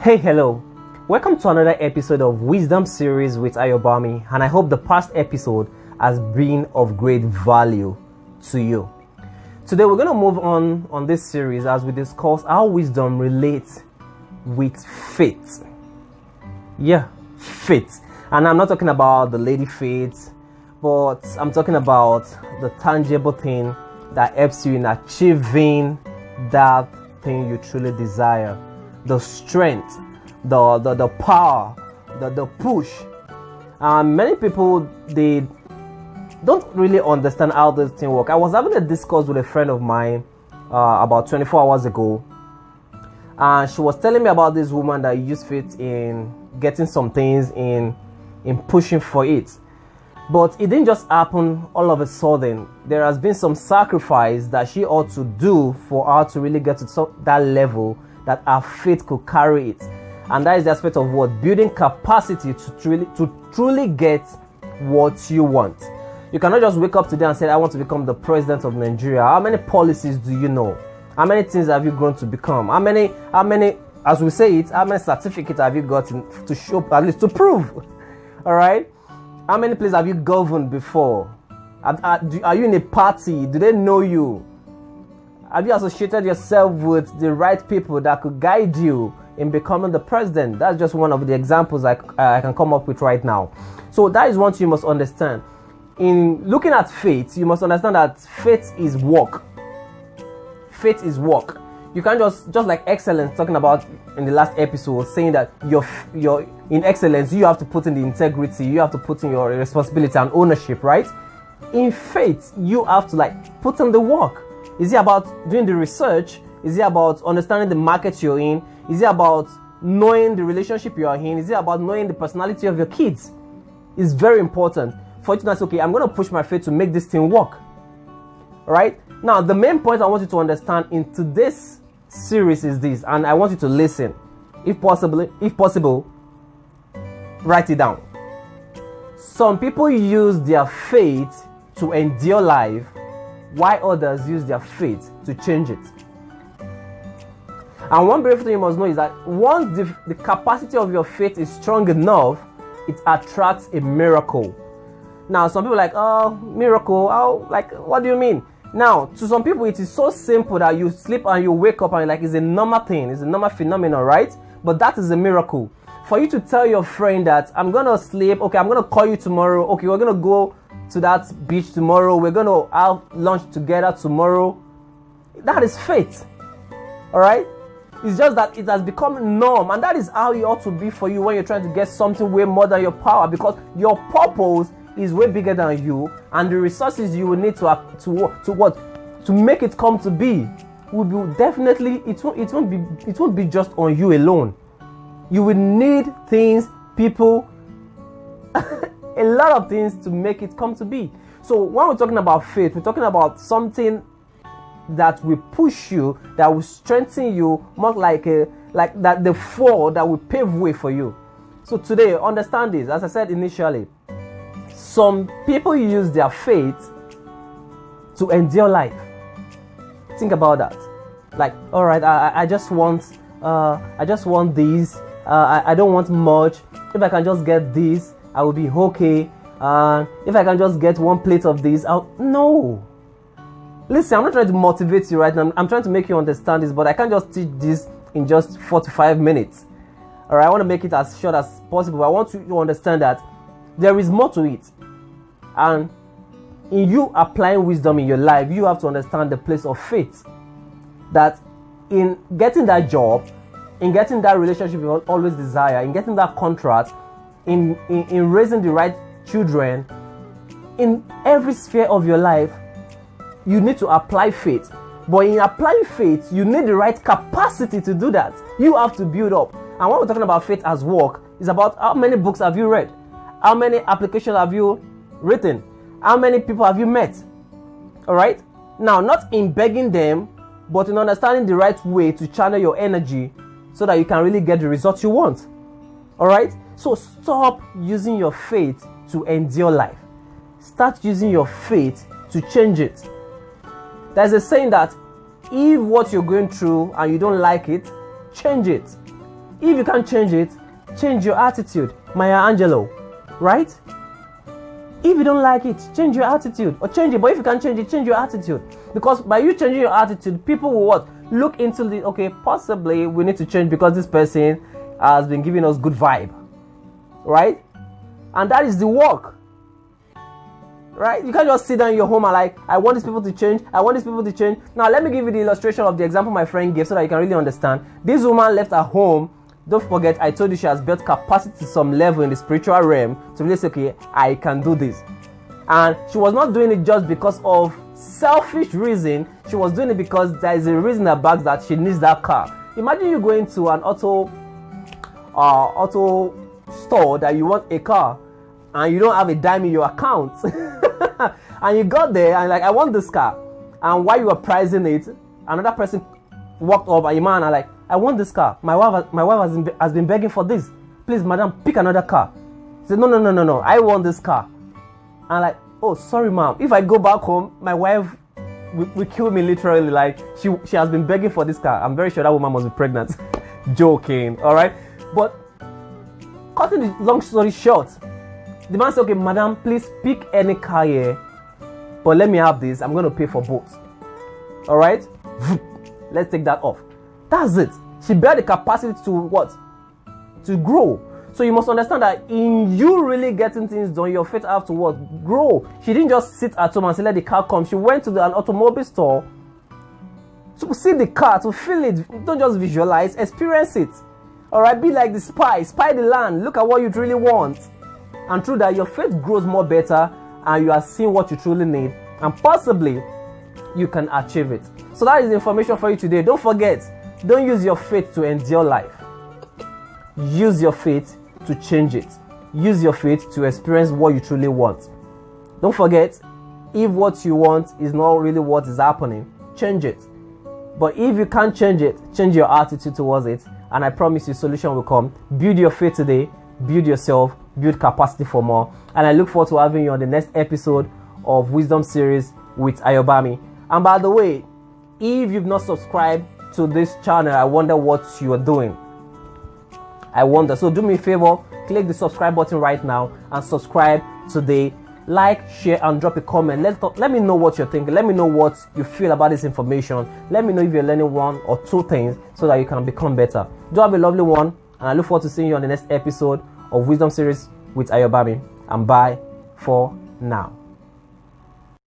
Hey, hello. Welcome to another episode of Wisdom Series with Ayobami, and I hope the past episode has been of great value to you. Today we're going to move on this series as we discuss how wisdom relates with faith. Yeah, faith. And I'm not talking about the lady faith, but I'm talking about the tangible thing that helps you in achieving that thing you truly desire. The strength, the power, the push. Many people, they don't really understand how this thing works. I was having a discourse with a friend of mine about 24 hours ago, and she was telling me about this woman that used faith in getting some things, in pushing for it. But it didn't just happen all of a sudden. There has been some sacrifice that she ought to do for her to really get to that level that our faith could carry it. And that is the aspect of what? Building capacity to truly get what you want. You cannot just wake up today and say, I want to become the president of Nigeria. How many policies do you know? How many things have you grown to become? How many, as we say it, how many certificates have you gotten to show, at least to prove? All right? How many places have you governed before? Are you in a party? Do they know you? Have you associated yourself with the right people that could guide you in becoming the president? That's just one of the examples I can come up with right now. So that is one thing you must understand. In looking at faith, you must understand that faith is work. Faith is work. You can't just like excellence, talking about in the last episode, saying that you're in excellence, you have to put in the integrity, you have to put in your responsibility and ownership, right? In faith, you have to put in the work. Is it about doing the research? Is it about understanding the market you're in? Is it about knowing the relationship you are in? Is it about knowing the personality of your kids? It's very important for you to say, okay, I'm going to push my faith to make this thing work. All right? Now, the main point I want you to understand in today's series is this, and I want you to listen. If possible, write it down. Some people use their faith to endure life, while others use their faith to change it. And one brave thing you must know is that once the capacity of your faith is strong enough, it attracts a miracle. Now, some people are like, oh, miracle, how, what do you mean? Now, to some people, it is so simple that you sleep and you wake up and it's a normal thing, it's a normal phenomenon, right? But that is a miracle. For you to tell your friend that I'm going to sleep, okay, I'm going to call you tomorrow, okay, we're going to go to that beach tomorrow, we're going to have lunch together tomorrow. That is faith. All right? It's just that it has become norm, and that is how it ought to be for you when you're trying to get something way more than your power, because your purpose is way bigger than you, and the resources you will need to make it come to be will be definitely, it won't be just on you alone. You will need things, people, a lot of things to make it come to be. So when we're talking about faith, we're talking about something that will push you, that will strengthen you, more like that, the fall that will pave way for you. So today, understand this. As I said initially, some people use their faith to endure life. Think about that. All right, I just want this. I don't want much. If I can just get this, I will be okay. If I can just get one plate of this, no. Listen, I'm not trying to motivate you right now. I'm trying to make you understand this, but I can't just teach this in just 45 minutes. All right, I want to make it as short as possible. I want you to understand that there is more to it. And in you applying wisdom in your life, you have to understand the place of faith. That in getting that job, in getting that relationship you always desire, in getting that contract, in raising the right children, in every sphere of your life, you need to apply faith. But in applying faith, you need the right capacity to do that. You have to build up. And when we're talking about faith as work, it's about how many books have you read? How many applications have you written? How many people have you met? All right? Now, not in begging them, but in understanding the right way to channel your energy so that you can really get the results you want. All right? So stop using your faith to endure life. Start using your faith to change it. There's a saying that if what you're going through and you don't like it, change it. If you can't change it, change your attitude. Maya Angelou, right? If you don't like it, change your attitude or change it. But if you can't change it, change your attitude. Because by you changing your attitude, people will what? Look into the, okay, possibly we need to change because this person has been giving us good vibe, right? And that is the work, right? You can't just sit down in your home and like, I want these people to change. I want these people to change. Now, let me give you the illustration of the example my friend gave so that you can really understand. This woman left her home. Don't forget, I told you she has built capacity to some level in the spiritual realm to really say, okay, I can do this. And she was not doing it just because of selfish reason. She was doing it because there is a reason that backs that she needs that car. Imagine you going to an auto store that you want a car and you don't have a dime in your account. And you got there and like, I want this car. And while you were pricing it, another person walked up and your man are like, I want this car. My wife has been begging for this. Please, madam, pick another car. She said, no. I want this car. And like, oh, sorry, ma'am. If I go back home, my wife will kill me literally. Like, she has been begging for this car. I'm very sure that woman must be pregnant. Joking, all right? But cutting the long story short, the man said, okay, madam, please pick any car here. But let me have this. I'm going to pay for both. All right? Let's take that off. That's it. She built the capacity to what? To grow. So you must understand that in you really getting things done, your faith have to what? Grow. She didn't just sit at home and say, let the car come. She went to an automobile store to see the car, to feel it. Don't just visualize, experience it. Alright, be like the spy the land. Look at what you really want. And through that, your faith grows more better and you are seeing what you truly need. And possibly, you can achieve it. So that is the information for you today. Don't forget, don't use your faith to endure life. Use your faith to change it. Use your faith to experience what you truly want. Don't forget, if what you want is not really what is happening, change it. But if you can't change it, change your attitude towards it. And I promise you, solution will come. Build your faith today. Build yourself. Build capacity for more. And I look forward to having you on the next episode of Wisdom Series with Ayobami. And by the way, if you've not subscribed to this channel, I wonder what you are doing. I wonder. So do me a favor, click the subscribe button right now and subscribe today. Like, share, and drop a comment. Let me know what you're thinking. Let me know what you feel about this information. Let me know if you're learning one or two things so that you can become better. Do have a lovely one, and I look forward to seeing you on the next episode of Wisdom Series with Ayobami. And bye for now.